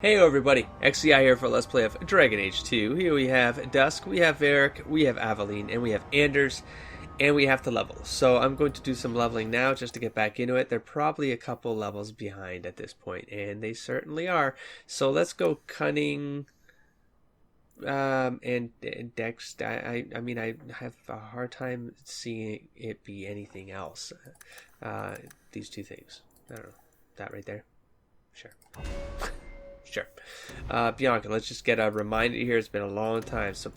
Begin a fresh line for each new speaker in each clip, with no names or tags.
Hey everybody, XCI here for Let's Play of Dragon Age 2. Here we have Dusk, we have Varric, we have Aveline, and we have Anders, and we have to level. So I'm going to do some leveling now just to get back into it. They're probably a couple levels behind at this point, and they certainly are. So let's go Cunning and Dex. I mean, I have a hard time seeing it be anything else. These two things. I don't know. That right there? Sure. Sure. Bianca, let's just get a reminder here. It's been a long time. So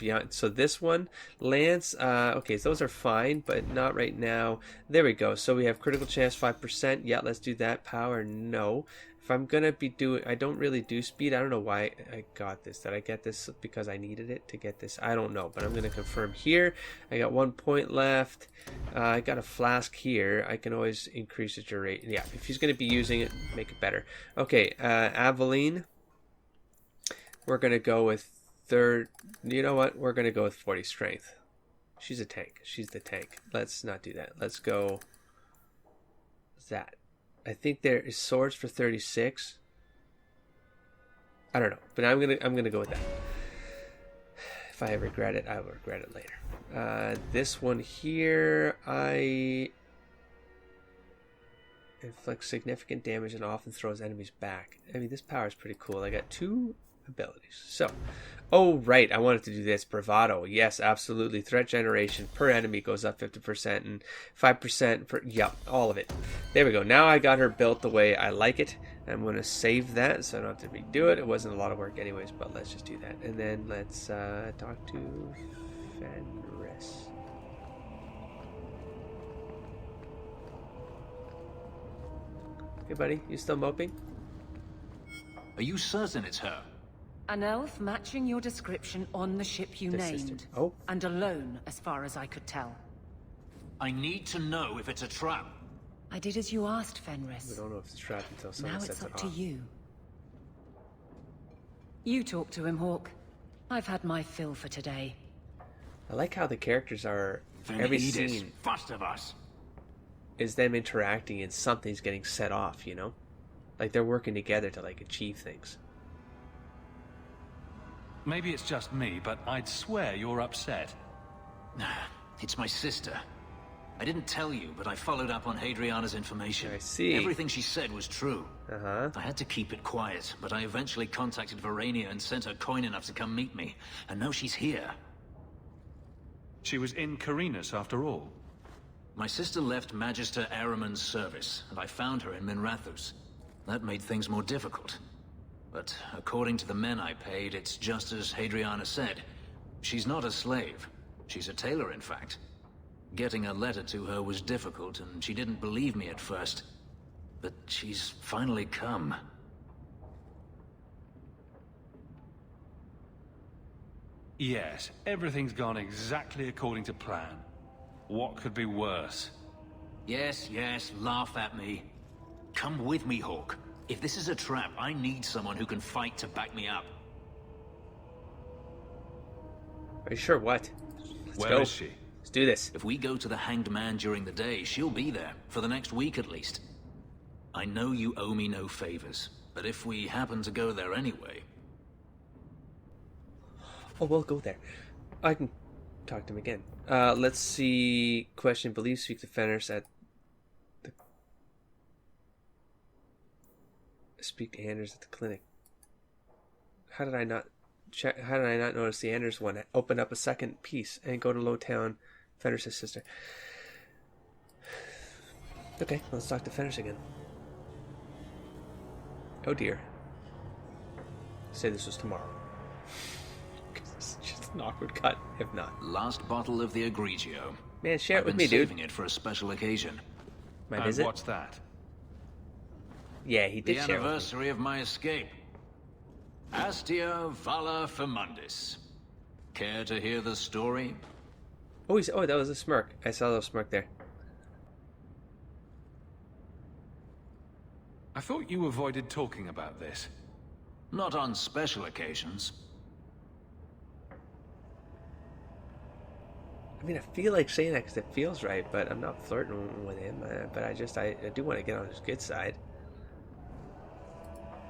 this one, Lance, okay, so those are fine, but not right now. There we go. So we have critical chance 5%. Yeah, let's do that. Power, no. If I'm going to be doing, I don't really do speed. I don't know why I got this. Did I get this because I needed it to get this? I don't know, but I'm going to confirm here. I got 1 point left. I got a flask here. I can always increase the duration. Yeah, if he's going to be using it, make it better. Okay, Aveline. We're going to go with third. You know what? We're going to go with 40 strength. She's a tank. She's the tank. Let's not do that. Let's go. What's that? I think there is swords for 36. I don't know, but I'm gonna go with that. If I regret it, I will regret it later. This one here, I inflicts significant damage and often throws enemies back. I mean, this power is pretty cool. I got 2 abilities. So, oh right, I wanted to do this. Bravado. Yes, absolutely. Threat generation per enemy goes up 50% and 5% per, yep, all of it. There we go. Now I got her built the way I like it. I'm going to save that so I don't have to redo it. It wasn't a lot of work anyways, but let's just do that. And then let's talk to Fenris. Hey buddy, you still moping?
Are you certain it's her?
An elf matching your description on the ship you named.
Oh.
And alone, as far as I could tell.
I need to know if it's a trap.
I did as you asked, Fenris.
We don't know if it's a trap until someone
now
sets
it's
it
up to
off.
you. You talk to him, Hawk. I've had my fill for today.
I like how the characters are,
Fenris,
every scene
first of us.
is them interacting and something's getting set off, you know? Like they're working together to like achieve things.
Maybe it's just me, but I'd swear you're upset.
It's my sister. I didn't tell you, but I followed up on Hadriana's information.
I see.
Everything she said was true.
Uh-huh.
I had to keep it quiet, but I eventually contacted Verania and sent her coin enough to come meet me. And now she's here.
She was in Carinus after all.
My sister left Magister Araman's service, and I found her in Minrathus. That made things more difficult. But according to the men I paid, it's just as Hadriana said. She's not a slave. She's a tailor, in fact. Getting a letter to her was difficult, and she didn't believe me at first. But she's finally come.
Yes, everything's gone exactly according to plan. What could be worse?
Yes, laugh at me. Come with me, Hawk. If this is a trap, I need someone who can fight to back me up.
Are you sure what? Let's
Where
go.
is she?
Let's do this.
If we go to the Hanged Man during the day, she'll be there, for the next week at least. I know you owe me no favors, but if we happen to go there anyway...
Oh, we'll go there. I can talk to him again. Let's see. Question. Believe speak to Fenris at the... Speak to Anders at the clinic. How did I not check? How did I not notice the Anders one? Open up a second piece and go to Lowtown, Fenris' sister. Okay, let's talk to Fenris again. Oh dear. Say this was tomorrow. It's just an awkward cut, if not.
Last bottle of the Egregio.
Man, share it
I've
with
been
me, dude.
saving it for a special occasion.
My
And
visit?
what's that?
Yeah, he
The
did share it with me.
anniversary of my escape. Astia Vala Firmundis. Care to hear the story?
Oh, that was a smirk. I saw a little smirk there.
I thought you avoided talking about this.
Not on special occasions.
I mean, I feel like saying that because it feels right, but I'm not flirting with him. But I do want to get on his good side.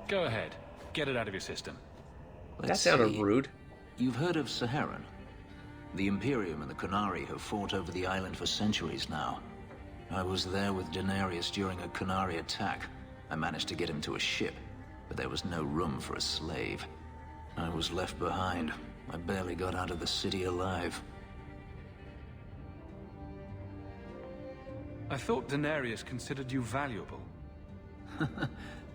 Go ahead. Get it out of your system.
That sounded rude.
You've heard of Saharan? The Imperium and the Qunari have fought over the island for centuries now. I was there with Denarius during a Qunari attack. I managed to get him to a ship, but there was no room for a slave. I was left behind. I barely got out of the city alive.
I thought Denarius considered you valuable.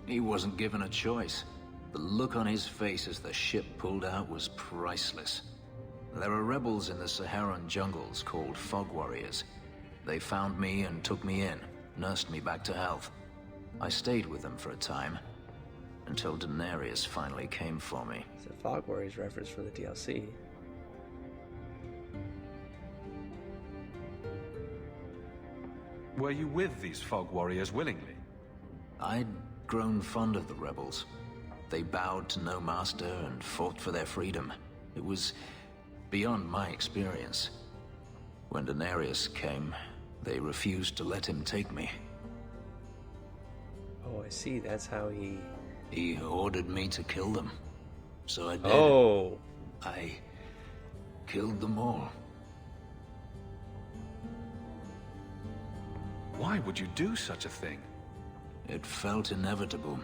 He wasn't given a choice. The look on his face as the ship pulled out was priceless. There are rebels in the Saharan jungles called Fog Warriors. They found me and took me in, nursed me back to health. I stayed with them for a time, until Denarius finally came for me.
It's a Fog Warriors reference from the DLC.
Were you with these Fog Warriors willingly?
I'd grown fond of the rebels. They bowed to no master and fought for their freedom. It was beyond my experience. When Denarius came, they refused to let him take me.
Oh, I see. That's how he...
He ordered me to kill them. So I did.
Oh!
I killed them all.
Why would you do such a thing?
It felt inevitable.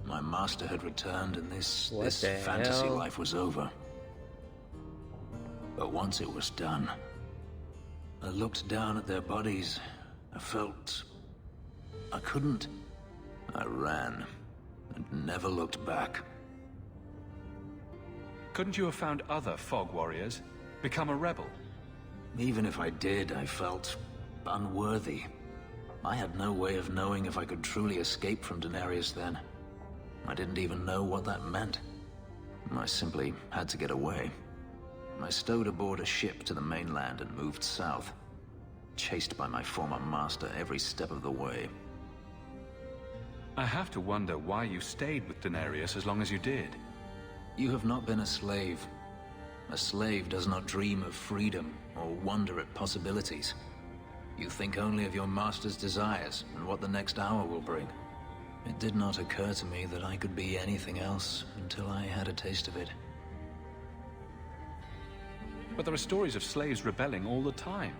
My master had returned and this
the
fantasy
hell?
life was over. But once it was done, I looked down at their bodies. I felt... I couldn't. I ran and never looked back.
Couldn't you have found other Fog Warriors? Become a rebel?
Even if I did, I felt unworthy. I had no way of knowing if I could truly escape from Denarius then. I didn't even know what that meant. I simply had to get away. I stowed aboard a ship to the mainland and moved south, chased by my former master every step of the way.
I have to wonder why you stayed with Denarius as long as you did.
You have not been a slave. A slave does not dream of freedom or wonder at possibilities. You think only of your master's desires and what the next hour will bring. It did not occur to me that I could be anything else until I had a taste of it.
But there are stories of slaves rebelling all the time.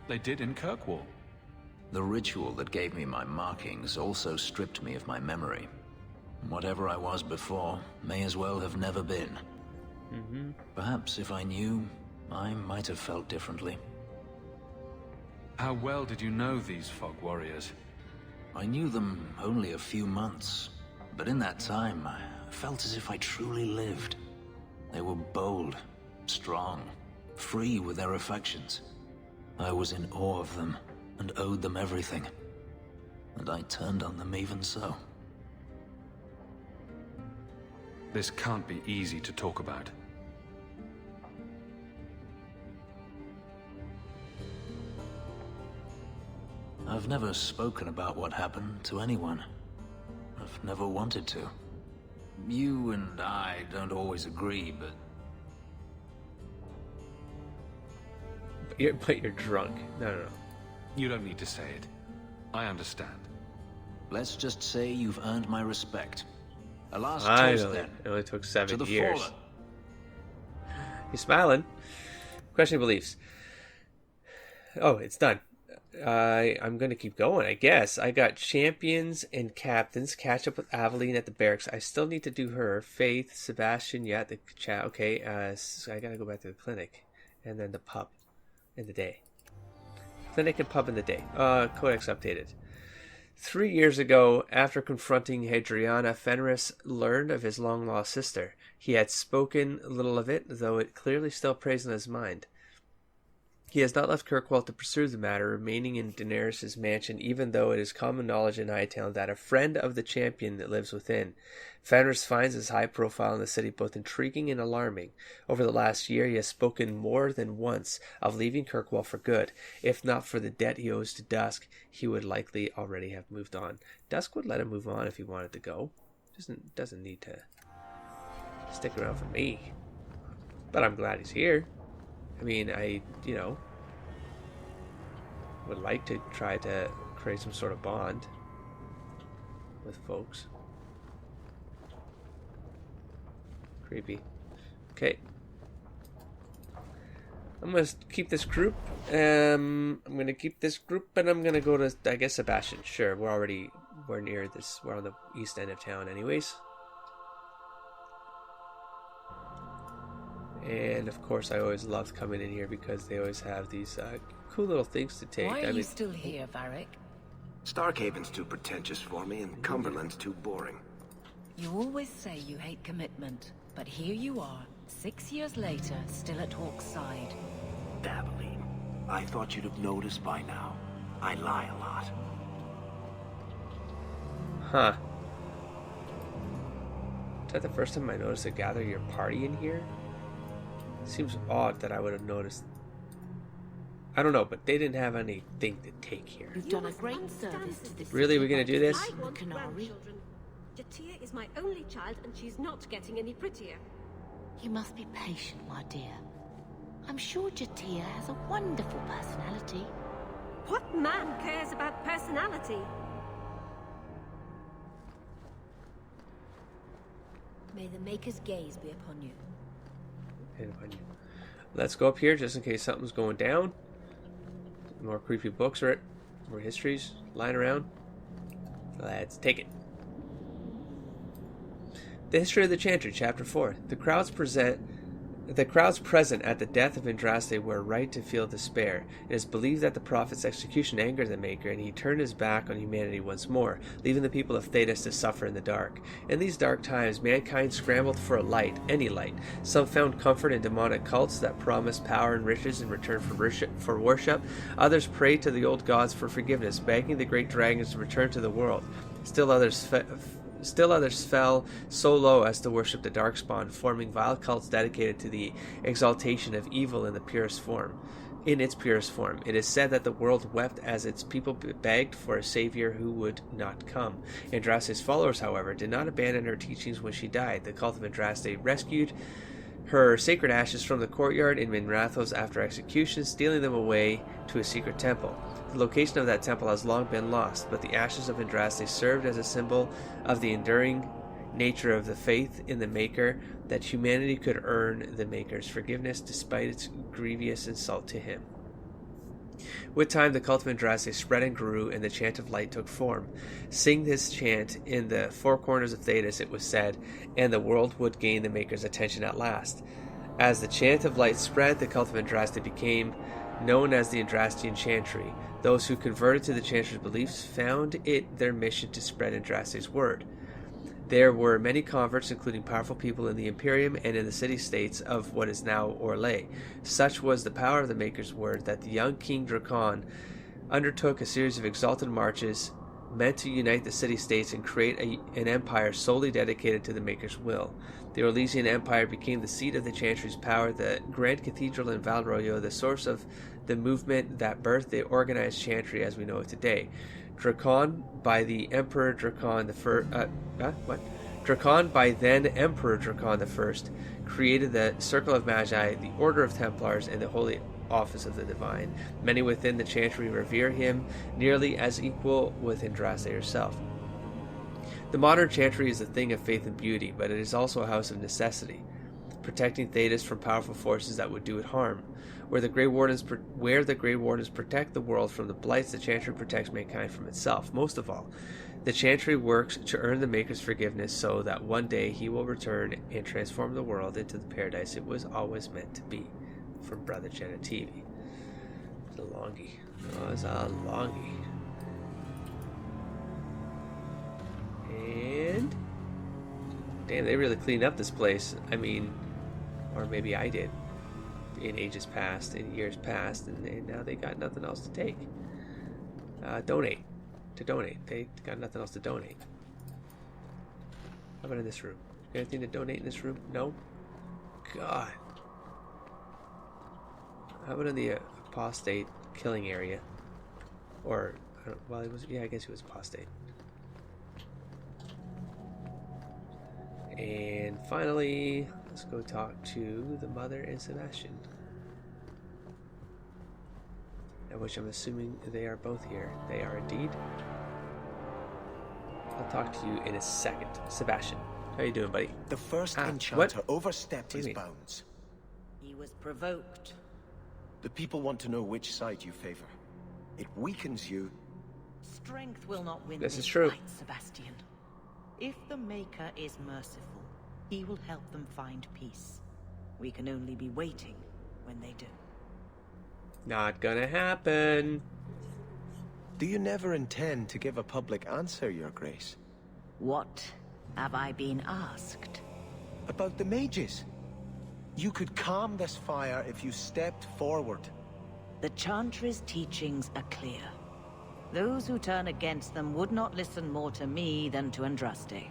They did in Kirkwall.
The ritual that gave me my markings also stripped me of my memory. Whatever I was before may as well have never been. Perhaps if I knew, I might have felt differently.
How well did you know these Fog Warriors?
I knew them only a few months, but in that time, I felt as if I truly lived. They were bold, strong, free with their affections. I was in awe of them and owed them everything. And I turned on them even so.
This can't be easy to talk about.
I've never spoken about what happened to anyone. I've never wanted to. You and I don't always agree, but...
But you're drunk. No.
You don't need to say it. I understand.
Let's just say you've earned my respect. A last
I
toast
know.
then.
It only took
To
7
the
years.
fallen.
He's smiling. Questioning beliefs. Oh, it's done. I'm going to keep going, I guess. I got champions and captains. Catch up with Aveline at the barracks. I still need to do her. Faith, Sebastian, yeah, the chat. Okay, so I got to go back to the clinic. And then the pub in the day. Clinic and pub in the day. Codex updated. 3 years ago, after confronting Hadriana, Fenris learned of his long-lost sister. He had spoken little of it, though it clearly still preys on his mind. He has not left Kirkwall to pursue the matter, remaining in Daenerys' mansion, even though it is common knowledge in Hightown that a friend of the champion that lives within. Fenris finds his high profile in the city both intriguing and alarming. Over the last year, he has spoken more than once of leaving Kirkwall for good. If not for the debt he owes to Dusk, he would likely already have moved on. Dusk would let him move on if he wanted to go. Doesn't need to stick around for me. But I'm glad he's here. I mean, would like to try to create some sort of bond with folks. Creepy. Okay. I'm gonna keep this group. I'm gonna keep this group, and I'm gonna go to, I guess, Sebastian. Sure, we're near this. We're on the east end of town, anyways. And of course, I always loved coming in here because they always have these cool little things to take.
Why are you still here, Varric?
Starkhaven's too pretentious for me, and Cumberland's too boring.
You always say you hate commitment, but here you are, 6 years later, still at Hawk's side.
Aveline, I thought you'd have noticed by now. I lie a lot.
Huh. Is that the first time I noticed a gather your party in here? Seems odd that I would have noticed. I don't know, but they didn't have anything to take here.
You've done a great service to this.
Really, we're gonna do this?
I want grandchildren.
Jatia is my only child, and she's not getting any prettier.
You must be patient, my dear. I'm sure Jatia has a wonderful personality.
What man cares about personality? May the Maker's gaze be upon you.
Let's go up here just in case something's going down. More creepy books or more histories lying around. Let's take it. The history of the Chantry, Chapter 4. The crowds present at the death of Andraste were right to feel despair. It is believed that the prophet's execution angered the Maker, and he turned his back on humanity once more, leaving the people of Thedas to suffer in the dark. In these dark times, mankind scrambled for a light, any light. Some found comfort in demonic cults that promised power and riches in return for worship. Others prayed to the old gods for forgiveness, begging the great dragons to return to the world. Still others fell so low as to worship the Darkspawn, forming vile cults dedicated to the exaltation of evil in its purest form. It is said that the world wept as its people begged for a savior who would not come. Andraste's followers, however, did not abandon her teachings when she died. The cult of Andraste rescued her sacred ashes from the courtyard in Minrathos after execution, stealing them away to a secret temple. The location of that temple has long been lost, but the ashes of Andraste served as a symbol of the enduring nature of the faith in the Maker, that humanity could earn the Maker's forgiveness despite its grievous insult to him. With time, the cult of Andraste spread and grew, and the chant of light took form. Sing this chant in the four corners of Thedas, it was said, and the world would gain the Maker's attention at last. As the chant of light spread, the cult of Andraste became known as the Andrastian Chantry. Those who converted to the Chantry's beliefs found it their mission to spread Andraste's word. There were many converts, including powerful people in the Imperium and in the city-states of what is now Orlais. Such was the power of the Maker's word that the young King Drakon undertook a series of exalted marches meant to unite the city-states and create an empire solely dedicated to the Maker's will. The Orlesian Empire became the seat of the Chantry's power, the Grand Cathedral in Val Royeaux, the source of the movement that birthed the organized Chantry as we know it today. Drakon, by the Emperor Drakon Drakon, by then Emperor Drakon I, created the Circle of Magi, the Order of Templars, and the Holy Office of the Divine. Many within the Chantry revere him nearly as equal with Andraste herself. The modern Chantry is a thing of faith and beauty, but it is also a house of necessity, protecting Thedas from powerful forces that would do it harm. Where the Grey Wardens protect the world from the blights, the Chantry protects mankind from itself. Most of all, the Chantry works to earn the Maker's forgiveness so that one day he will return and transform the world into the paradise it was always meant to be. From Brother Genetivi. It's a longie. Oh, it's a longie. And damn, they really cleaned up this place. I mean, or maybe I did in ages past, in years past, and now they got nothing else to take. Donate. They got nothing else to donate. How about in this room? Anything to donate in this room? No? God. How about in the apostate killing area? Or, well, it was, yeah, I guess he was apostate. And finally, let's go talk to the mother and Sebastian. At which I'm assuming they are both here. They are indeed. I'll talk to you in a second. Sebastian. How you doing, buddy?
The first
Ah,
enchanter
what?
overstepped
What
his
do you mean?
bounds.
He was provoked.
The people want to know which side you favor. It weakens you.
Strength will not win
This
this
is true.
fight, Sebastian. If the Maker is merciful, he will help them find peace. We can only be waiting when they do.
Not gonna happen.
Do you never intend to give a public answer, Your Grace?
What have I been asked?
About the mages. You could calm this fire if you stepped forward.
The Chantry's teachings are clear. Those who turn against them would not listen more to me than to Andraste.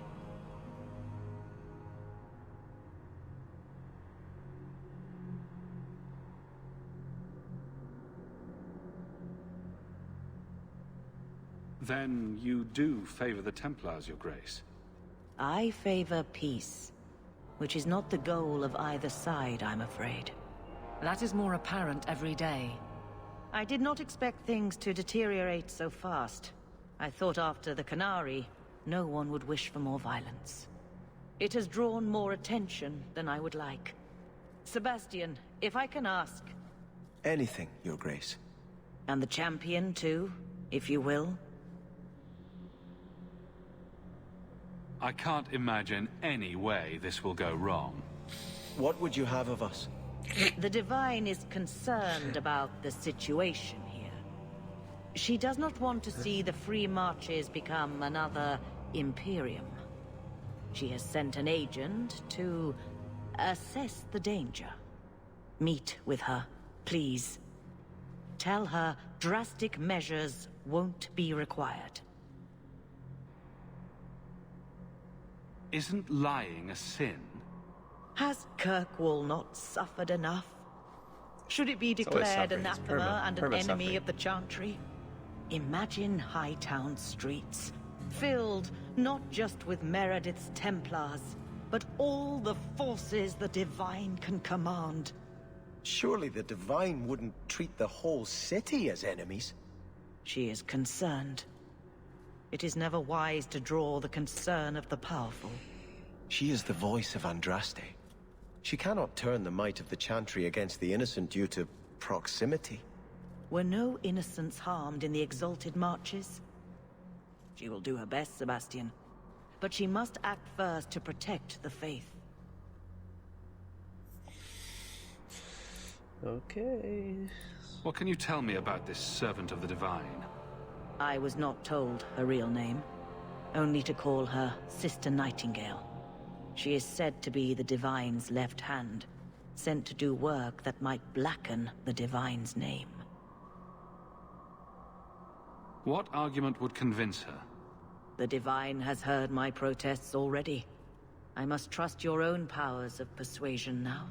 Then you do favor the Templars, Your Grace.
I favor peace, which is not the goal of either side, I'm afraid.
That is more apparent every day.
I did not expect things to deteriorate so fast. I thought after the Canary, no one would wish for more violence. It has drawn more attention than I would like. Sebastian, if I can ask...
Anything, Your Grace.
And the champion too, if you will?
I can't imagine any way this will go wrong.
What would you have of us?
The Divine is concerned about the situation here. She does not want to see the Free Marches become another Imperium. She has sent an agent to assess the danger. Meet with her, please. Tell her drastic measures won't be required.
Isn't lying a sin?
Has Kirkwall not suffered enough? Should it be
always
declared
suffering. It's
anathema and an enemy
suffering.
of the Chantry? Imagine Hightown streets, filled not just with Meredith's Templars, but all the forces the Divine can command.
Surely the Divine wouldn't treat the whole city as enemies.
She is concerned. It is never wise to draw the concern of the powerful.
She is the voice of Andraste. She cannot turn the might of the Chantry against the innocent due to proximity.
Were no innocents harmed in the exalted marches? She will do her best, Sebastian. But she must act first to protect the faith.
Okay.
What can you tell me about this servant of the Divine?
I was not told her real name, only to call her Sister Nightingale. She is said to be the Divine's left hand, sent to do work that might blacken the Divine's name.
What argument would convince her?
The Divine has heard my protests already. I must trust your own powers of persuasion now.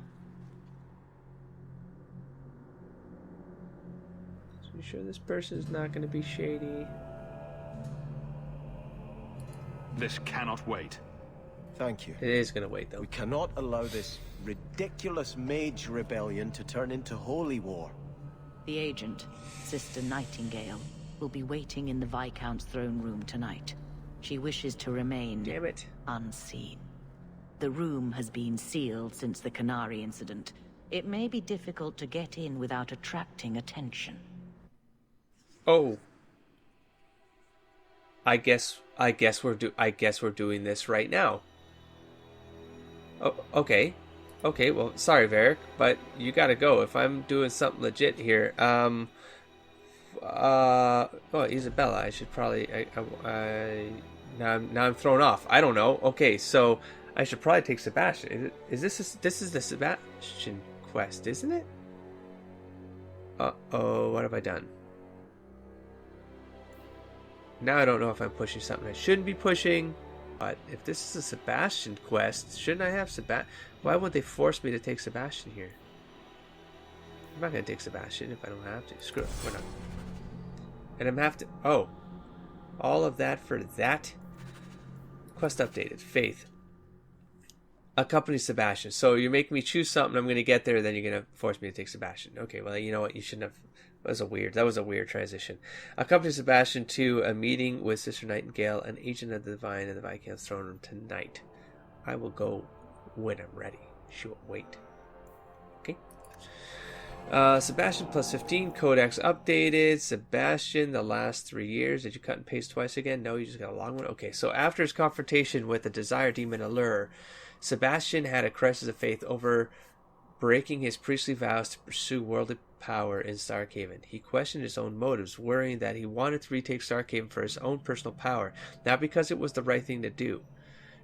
So you sure this person is not going to be shady?
This cannot wait.
Thank you.
It is going to wait, though.
We cannot allow this ridiculous mage rebellion to turn into holy war.
The agent, Sister Nightingale, will be waiting in the Viscount's throne room tonight. She wishes to remain
Damn it.
unseen. The room has been sealed since the Canary incident. It may be difficult to get in without attracting attention.
Oh. I guess we're doing this right now. Oh, okay. Okay, well, sorry, Varric, but you gotta go if I'm doing something legit here. Oh, Isabella, I should probably, now I'm thrown off. I don't know. Okay, so I should probably take Sebastian. This is the Sebastian quest, isn't it? Uh-oh, what have I done? Now I don't know if I'm pushing something I shouldn't be pushing. But if this is a Sebastian quest, shouldn't I have Sebastian? Why would they force me to take Sebastian here? I'm not going to take Sebastian if I don't have to. Screw it. We're not. And I'm have to... Oh. All of that for that? Quest updated. Faith. Accompany Sebastian. So you're making me choose something. I'm going to get there. Then you're going to force me to take Sebastian. Okay, well, you know what? You shouldn't have... That was a weird transition. Accompany Sebastian to a meeting with Sister Nightingale, an agent of the Divine in the Viscount's throne room tonight. I will go when I'm ready. She will wait. Okay. Sebastian plus 15. Codex updated. Sebastian, the last 3 years. Did you cut and paste twice again? No, you just got a long one. Okay, so after his confrontation with the Desire Demon Allure, Sebastian had a crisis of faith over breaking his priestly vows to pursue worldly power in Starkhaven. He questioned his own motives, worrying that he wanted to retake Starkhaven for his own personal power, not because it was the right thing to do.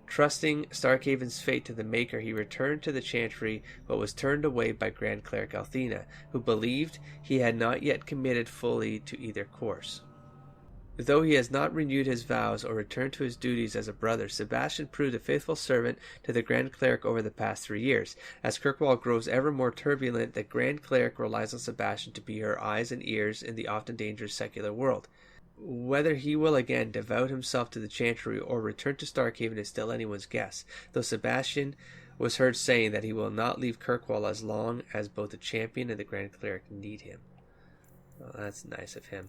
Trusting Starkhaven's fate to the Maker, he returned to the Chantry, but was turned away by Grand Cleric Althena, who believed he had not yet committed fully to either course. Though he has not renewed his vows or returned to his duties as a brother, Sebastian proved a faithful servant to the Grand Cleric over the past 3 years. As Kirkwall grows ever more turbulent, the Grand Cleric relies on Sebastian to be her eyes and ears in the often dangerous secular world. Whether he will again devote himself to the Chantry or return to Starkhaven is still anyone's guess, though Sebastian was heard saying that he will not leave Kirkwall as long as both the Champion and the Grand Cleric need him. Well, that's nice of him.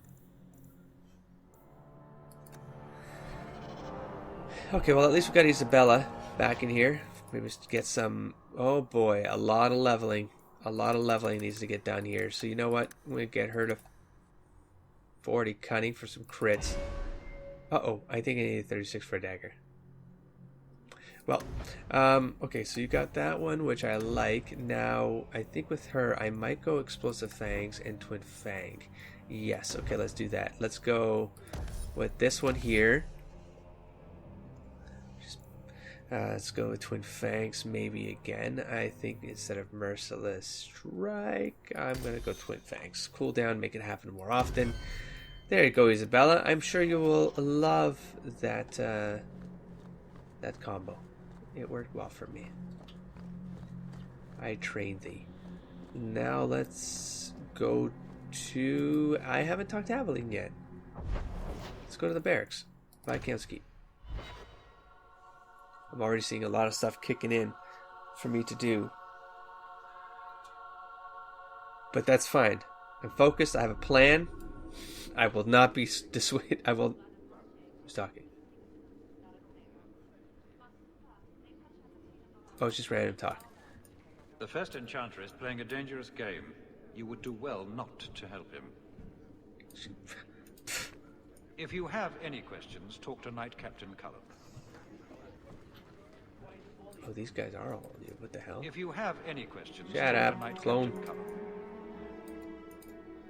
Okay, well, at least we got Isabella back in here. Maybe get some... Oh boy, a lot of leveling. A lot of leveling needs to get done here. So you know what? I'm going to get her to 40 cunning for some crits. Uh-oh, I think I need a 36 for a dagger. Well, okay, so you got that one, which I like. Now, I think with her, I might go Explosive Fangs and Twin Fang. Yes, okay, let's do that. Let's go with this one here. Let's go with Twin Fangs maybe again. I think instead of Merciless Strike, I'm going to go Twin Fangs. Cool down, make it happen more often. There you go, Isabella. I'm sure you will love that that combo. It worked well for me. I trained thee. Now let's go to... I haven't talked to Aveline yet. Let's go to the barracks. Viscount's. I'm already seeing a lot of stuff kicking in for me to do. But that's fine. I'm focused. I have a plan. I will not be dissuaded. I will... Who's talking? Oh, it's just random talk.
The first enchanter is playing a dangerous game. You would do well not to help him. If you have any questions, talk to Knight Captain Cullen.
Oh, these guys are all on you. What the hell?
If you have any questions,
shut up, clone.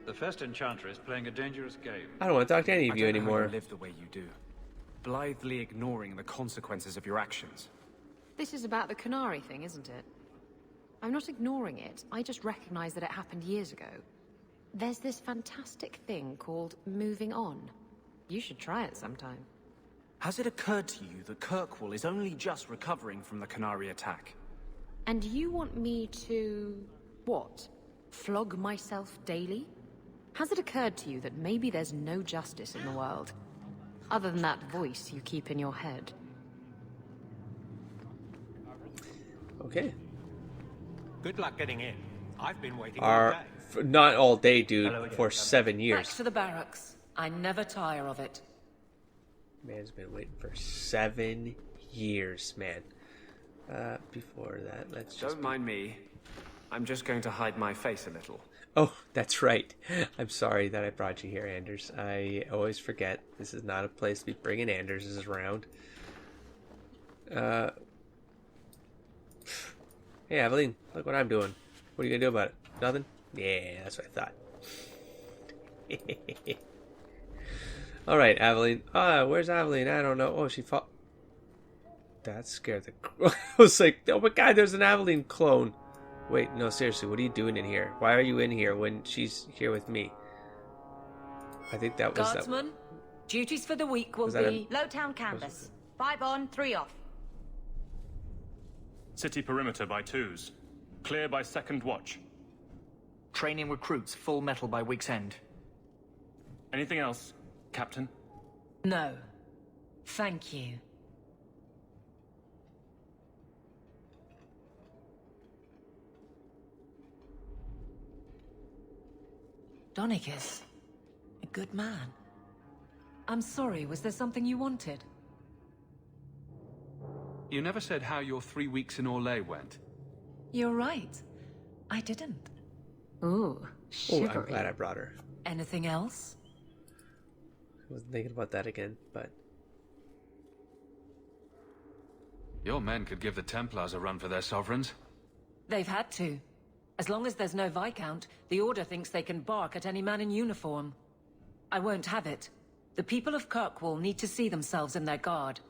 The first enchanter is playing a dangerous game.
I don't want to talk to any of you anymore.
How you live the way you do, blithely ignoring the consequences of your actions.
This is about the Canary thing, isn't it? I'm not ignoring it. I just recognize that it happened years ago. There's this fantastic thing called moving on. You should try it sometime.
Has it occurred to you that Kirkwall is only just recovering from the Canary attack?
And you want me to... what? Flog myself daily? Has it occurred to you that maybe there's no justice in the world? Other than that voice you keep in your head?
Okay.
Good luck getting in. I've been waiting all day.
Not all day, dude. For 7 years.
Back to the barracks. I never tire of it.
Man's been waiting for 7 years, man. Before that, let's just...
Don't mind me. I'm just going to hide my face a little.
Oh, that's right. I'm sorry that I brought you here, Anders. I always forget. This is not a place to be bringing Anders around. Hey, Aveline. Look what I'm doing. What are you going to do about it? Nothing? Yeah, that's what I thought. Alright, Aveline. Where's Aveline? I don't know. Oh, she fought. That scared the... I was like, oh my god, there's an Aveline clone. Wait, no, seriously, what are you doing in here? Why are you in here when she's here with me? I think that was...
Guardsman, duties for the week will be...
Lowtown canvas. 5 on, 3 off.
City perimeter by 2s. Clear by 2nd watch.
Training recruits full metal by week's end.
Anything else, Captain?
No. Thank you. Donicus, a good man. I'm sorry, was there something you wanted?
You never said how your 3 weeks in Orlais went.
You're right. I didn't.
Ooh,
Oh,
shivery.
I'm glad I brought her.
Anything else?
I wasn't thinking about that again, but...
Your men could give the Templars a run for their sovereigns.
They've had to. As long as there's no Viscount, the Order thinks they can bark at any man in uniform. I won't have it. The people of Kirkwall need to see themselves in their guard.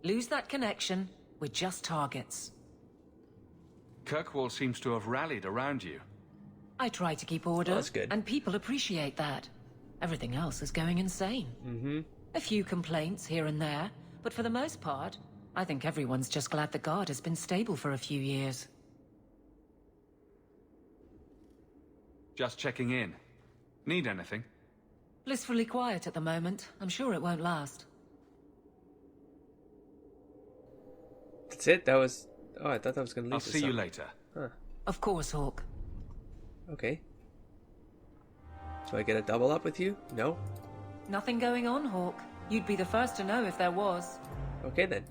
Lose that connection, we're just targets.
Kirkwall seems to have rallied around you.
I try to keep order,
That's good.
and people appreciate that. Everything else is going insane.
Mm-hmm.
A few complaints here and there, but for the most part, I think everyone's just glad the guard has been stable for a few years.
Just checking in. Need anything?
Blissfully quiet at the moment. I'm sure it won't last.
That's it? That was... Oh, I thought that was going to lead
I'll
to
see you
something.
later.
Huh.
Of course, Hawk.
Okay. Do I get a double up with you? No?
Nothing going on, Hawk. You'd be the first to know if there was.
Okay, then.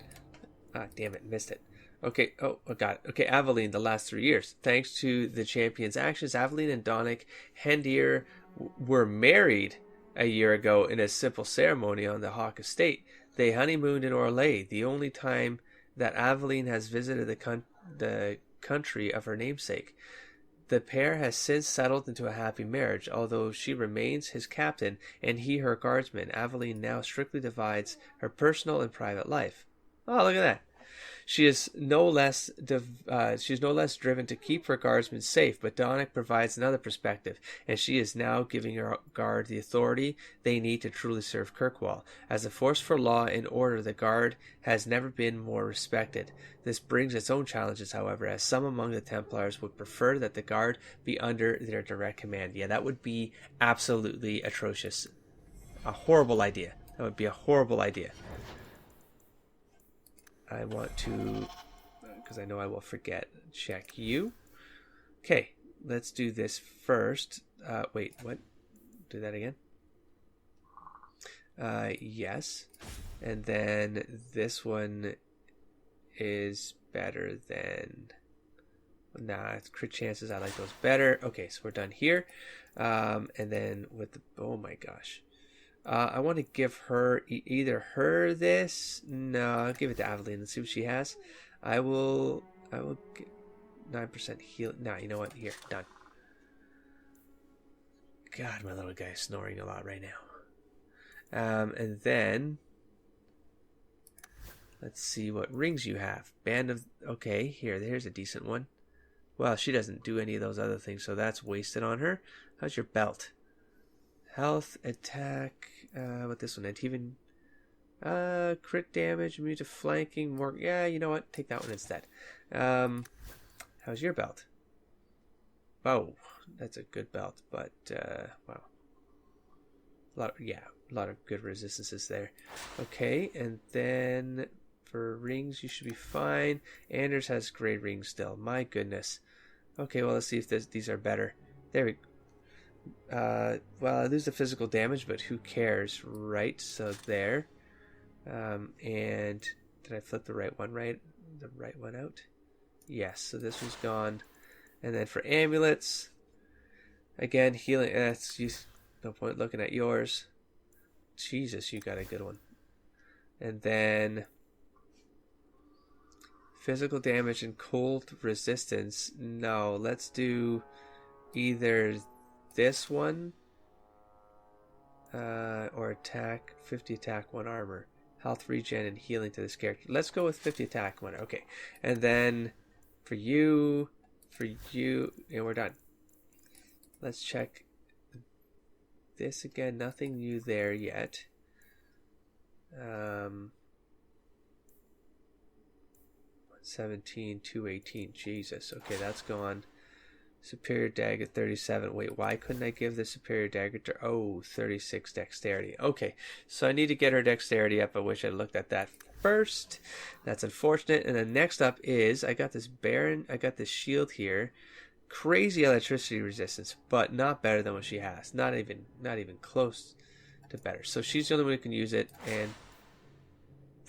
Ah, damn it. Missed it. Okay. Oh, got it. Okay, Aveline, the last 3 years. Thanks to the champion's actions, Aveline and Donic Hendir were married a year ago in a simple ceremony on the Hawk estate. They honeymooned in Orlais, the only time that Aveline has visited the country of her namesake. The pair has since settled into a happy marriage, although she remains his captain and he her guardsman. Aveline now strictly divides her personal and private life. Oh, look at that. She is no less driven to keep her guardsmen safe, but Donic provides another perspective, and she is now giving her guard the authority they need to truly serve Kirkwall. As a force for law and order, the guard has never been more respected. This brings its own challenges, however, as some among the Templars would prefer that the guard be under their direct command. Yeah, that would be absolutely atrocious. A horrible idea. That would be a horrible idea. I want to, because I know I will forget, check you. Okay, let's do this first. Wait, what? Do that again? Yes. And then this one is better than... Nah, it's crit chances. I like those better. Okay, so we're done here. And then with the... Oh my gosh. I want to give her either her this. No, I'll give it to Aveline and see what she has. I will get 9% heal. Nah, you know what? Here, done. God, my little guy's snoring a lot right now. And then let's see what rings you have. Band of... Okay, here's a decent one. Well, she doesn't do any of those other things, so that's wasted on her. How's your belt? Health, attack, what this one? Even crit damage, immune to flanking, more... Yeah, you know what? Take that one instead. How's your belt? Oh, that's a good belt, but, wow. A lot of good resistances there. Okay, and then for rings, you should be fine. Anders has great rings still. My goodness. Okay, well, let's see if these are better. There we go. Well, I lose the physical damage, but who cares, right? So there. And did I flip the right one out? Yes, so this one's gone. And then for amulets, again, healing. No point looking at yours. Jesus, you got a good one. And then physical damage and cold resistance. No, let's do either this one or attack 50 attack 1 armor, health regen and healing to this character. Let's go with 50 attack 1. Okay, and then for you, and we're done. Let's check this again. Nothing new there yet. 17, 218. Jesus. Okay, that's gone. Superior dagger 37. Wait, why couldn't I give the superior dagger to 36 dexterity? Okay, so I need to get her dexterity up. I wish I looked at that first. That's unfortunate. And then next up is I got this shield here. Crazy electricity resistance, but not better than what she has. Not even close to better. So she's the only one who can use it, and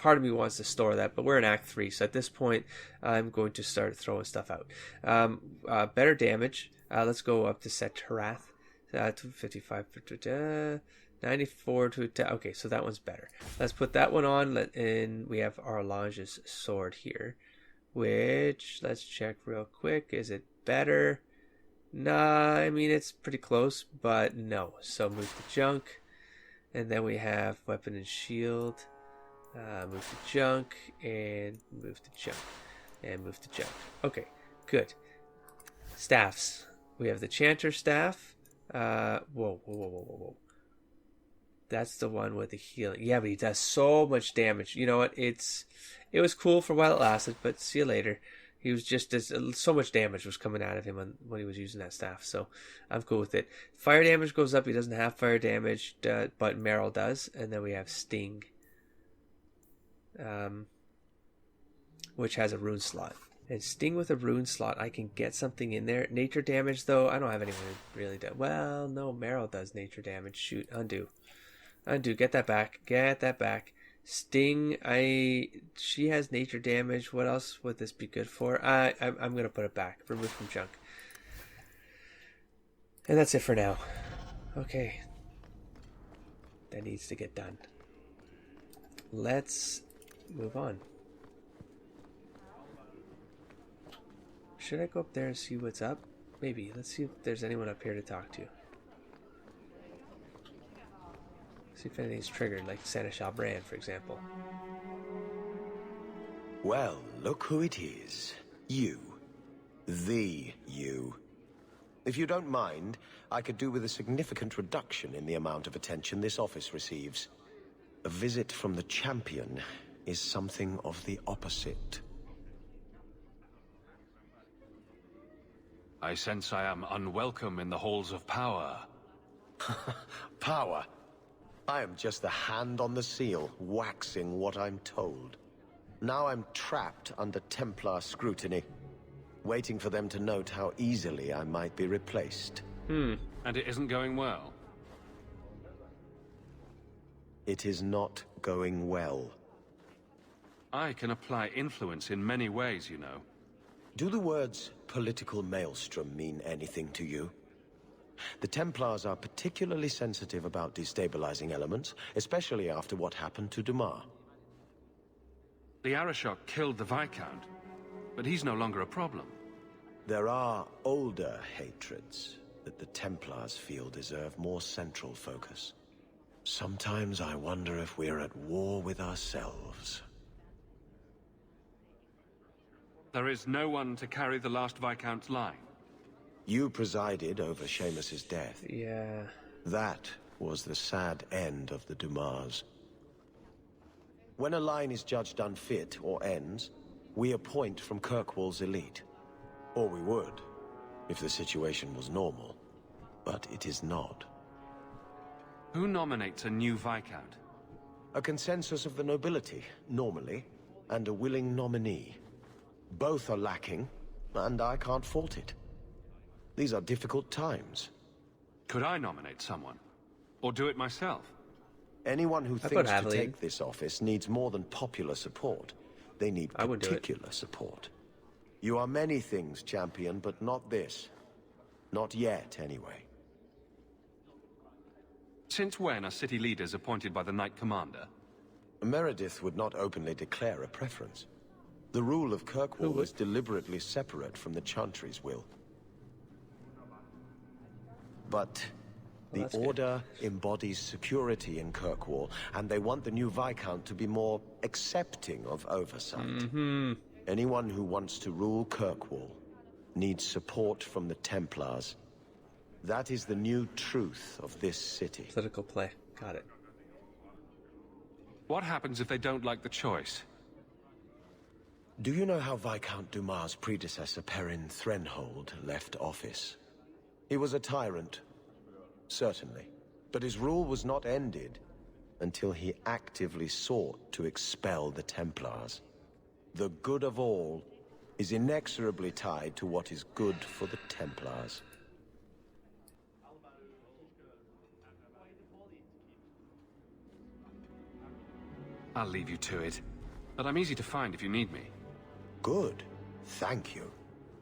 part of me wants to store that, but we're in Act 3, so at this point, I'm going to start throwing stuff out. Better damage. Let's go up to Setarath. 255, 94 to... Okay, so that one's better. Let's put that one on, and we have Arlange's sword here, which, let's check real quick. Is it better? Nah, I mean, it's pretty close, but no. So move to junk. And then we have weapon and shield. Move to junk. And move to junk. And move to junk. Okay, good. Staffs. We have the Chanter staff. Whoa. That's the one with the healing. Yeah, but he does so much damage. You know what? It was cool for a while it lasted, but see you later. He was just so much damage was coming out of him when he was using that staff, so I'm cool with it. Fire damage goes up. He doesn't have fire damage, but Merrill does. And then we have Sting, which has a rune slot. And Sting with a rune slot, I can get something in there. Nature damage, though, I don't have anyone who really does. Well, no, Merrill does nature damage. Shoot, undo, get that back. Sting, she has nature damage. What else would this be good for? I'm gonna put it back. Remove from junk. And that's it for now. Okay. That needs to get done. Let's move on. Should I go up there and see what's up? Maybe. Let's see if there's anyone up here to talk to. See if anything's triggered, like Seneschal Brand, for example.
Well, look who it is. You. The you. If you don't mind, I could do with a significant reduction in the amount of attention this office receives. A visit from the champion is something of the opposite.
I sense I am unwelcome in the halls of power.
Power? I am just the hand on the seal, waxing what I'm told. Now I'm trapped under Templar scrutiny, waiting for them to note how easily I might be replaced.
And it isn't going well?
It is not going well.
I can apply influence in many ways, you know.
Do the words political maelstrom mean anything to you? The Templars are particularly sensitive about destabilizing elements, especially after what happened to Dumas.
The Arashok killed the Viscount, but he's no longer a problem.
There are older hatreds that the Templars feel deserve more central focus. Sometimes I wonder if we're at war with ourselves.
There is no one to carry the last Viscount's line.
You presided over Seamus's death.
Yeah.
That was the sad end of the Dumas. When a line is judged unfit or ends, we appoint from Kirkwall's elite. Or we would, if the situation was normal. But it is not.
Who nominates a new Viscount?
A consensus of the nobility, normally, and a willing nominee. Both are lacking, and I can't fault it. These are difficult times.
Could I nominate someone? Or do it myself?
Anyone who thinks to take this office needs more than popular support. They need particular support. You are many things, champion, but not this. Not yet, anyway.
Since when are city leaders appointed by the Knight Commander?
Meredith would not openly declare a preference. The rule of Kirkwall is deliberately separate from the Chantry's will. But the Order embodies security in Kirkwall, and they want the new Viscount to be more accepting of oversight. Anyone who wants to rule Kirkwall needs support from the Templars. That is the new truth of this city.
Political play. Got it.
What happens if they don't like the choice?
Do you know how Viscount Dumas' predecessor, Perrin Threnhold, left office? He was a tyrant, certainly, but his rule was not ended until he actively sought to expel the Templars. The good of all is inexorably tied to what is good for the Templars.
I'll leave you to it. But I'm easy to find if you need me.
Good. Thank you.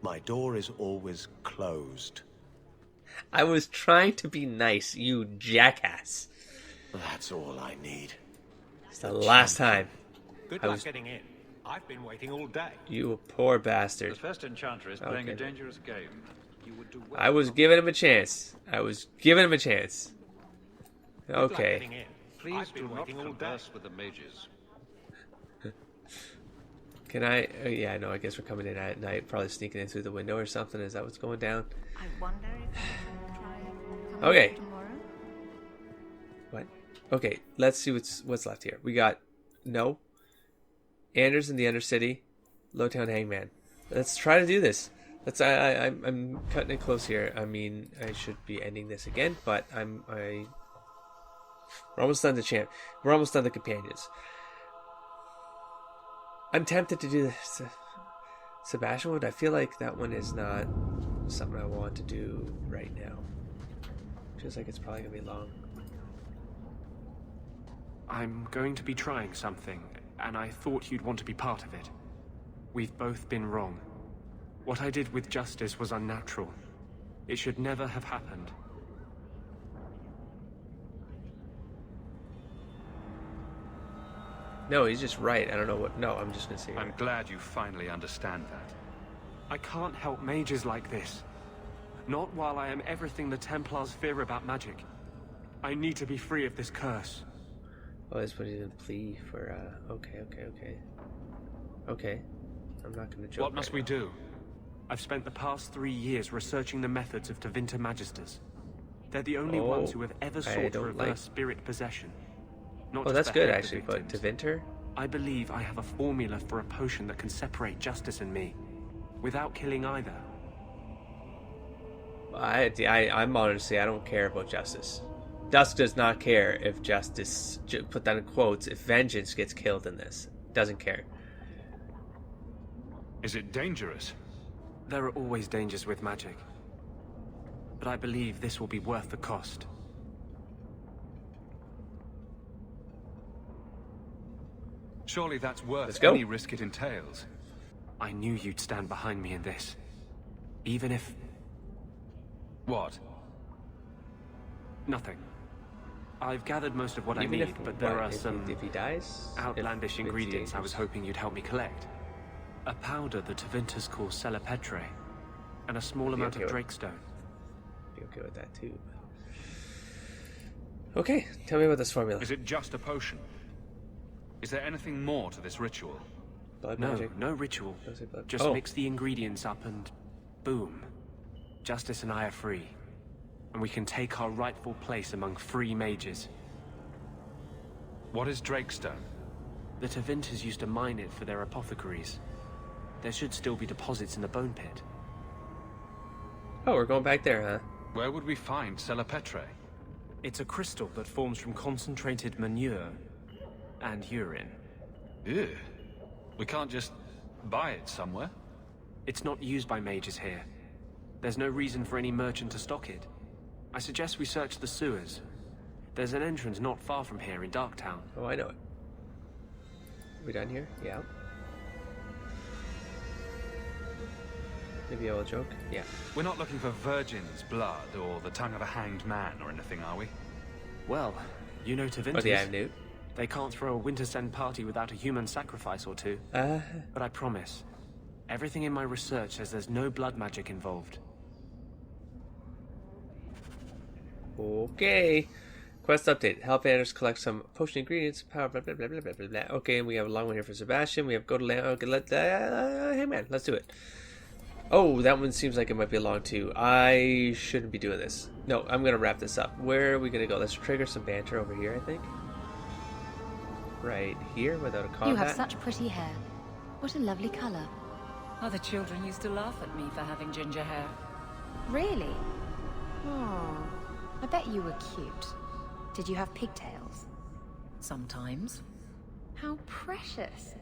My door is always closed.
I was trying to be nice, you jackass.
That's all I need.
It's the last time.
Good luck getting in. I've been waiting all day.
You poor bastard.
The first enchanter is playing a dangerous game. You would do well.
I was giving him a chance. Okay.
Please do not converse with the mages.
Can I? Yeah, no, I guess we're coming in at night, probably sneaking in through the window or something. Is that what's going down?
I wonder if I should try
Okay.
tomorrow.
What? Okay, let's see what's left here. We got Anders in the Undercity, Lowtown Hangman. Let's try to do this. I'm cutting it close here. I mean, I should be ending this again, but we're almost done the champ. We're almost done the companions. I'm tempted to do this Sebastian one. I feel like that one is not something I want to do right now. Feels like it's probably gonna be long.
I'm going to be trying something, and I thought you'd want to be part of it. We've both been wrong. What I did with Justice was unnatural. It should never have happened.
No, he's just right. I don't know what... No, I'm just gonna say...
I'm glad you finally understand that.
I can't help mages like this. Not while I am everything the Templars fear about magic. I need to be free of this curse.
Oh, that's what he's gonna plea for, Okay. Okay. I'm not gonna joke.
What must we do? I've spent the past 3 years researching the methods of Tevinter Magisters. They're the only ones who have ever sought to reverse spirit possession. Not just
that's good,
behead the
actually, but
victims.
Tevinter?
I believe I have a formula for a potion that can separate Justice and me, without killing either.
I'm honestly, I don't care about Justice. Dusk does not care if Justice, put that in quotes, if Vengeance gets killed in this. Doesn't care.
Is it dangerous?
There are always dangers with magic. But I believe this will be worth the cost.
Surely that's worth
Let's go.
any risk it entails.
I knew you'd stand behind me in this. Even if...
What?
Nothing. I've gathered most of what I
Even
need,
if,
but there
what,
are some
if he dies,
outlandish
if
ingredients I was hoping you'd help me collect. A powder the Tevinters call Celepetre, and a small amount of Drakestone.
Be okay with that too. Okay, tell me about this formula.
Is it just a potion? Is there anything more to this ritual?
Blood
No,
magic.
no ritual.
Blood.
Just mix the ingredients up and... boom. Justice and I are free. And we can take our rightful place among free mages.
What is Drakestone?
The Tevinters used to mine it for their apothecaries. There should still be deposits in the bone pit.
Oh, we're going back there, huh?
Where would we find Celepetre?
It's a crystal that forms from concentrated manure and urine.
Ew. We can't just buy it somewhere?
It's not used by mages here. There's no reason for any merchant to stock it. I suggest we search the sewers. There's an entrance not far from here in Darktown.
Oh, I know it. We done here? Yeah. Maybe I'll joke? Yeah.
We're not looking for virgin's blood or the tongue of a hanged man or anything, are we?
Well, you know Tevinters.
Oh, the Avenue.
They can't throw a Winter's End party without a human sacrifice or two. But I promise, everything in my research says there's no blood magic involved.
Okay. Quest update. Help Anders collect some potion ingredients. Power, blah, blah, blah, blah, blah, blah, blah. Okay, and we have a long one here for Sebastian. We have go to land. Okay, hey man, let's do it. Oh, that one seems like it might be long too. I shouldn't be doing this. No, I'm going to wrap this up. Where are we going to go? Let's trigger some banter over here, I think. Right here, without a combat.
You have such pretty hair. What a lovely color.
Other children used to laugh at me for having ginger hair.
Really? Oh, I bet you were cute. Did you have pigtails?
Sometimes.
How precious.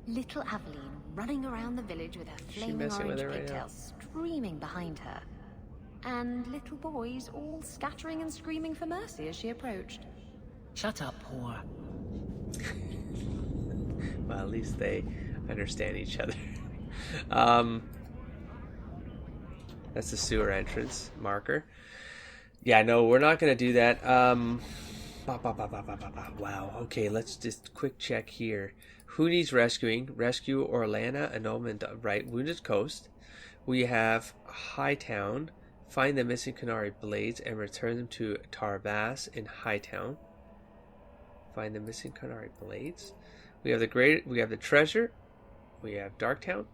Little Aveline running around the village with her flaming orange pigtails streaming behind her. And little boys all scattering and screaming for mercy as she approached.
Shut up, whore.
Well, at least they understand each other. That's the sewer entrance marker. Yeah, no, we're not going to do that. Wow. Okay, let's just quick check here. Who needs rescuing? Rescue Orlana, Annulment, right, Wounded Coast. We have Hightown. Find the missing Canary blades and return them to Tarbas in Hightown. Find the missing Canary blades. We have the treasure. We have Darktown.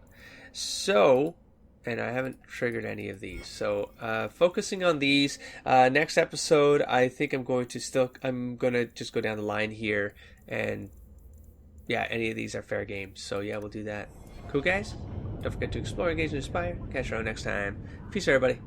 So, and I haven't triggered any of these. So, focusing on these, next episode, I think I'm going to just go down the line here, and yeah, any of these are fair games. So yeah, we'll do that. Cool, guys? Don't forget to explore, engage, and inspire. Catch you around next time. Peace, everybody.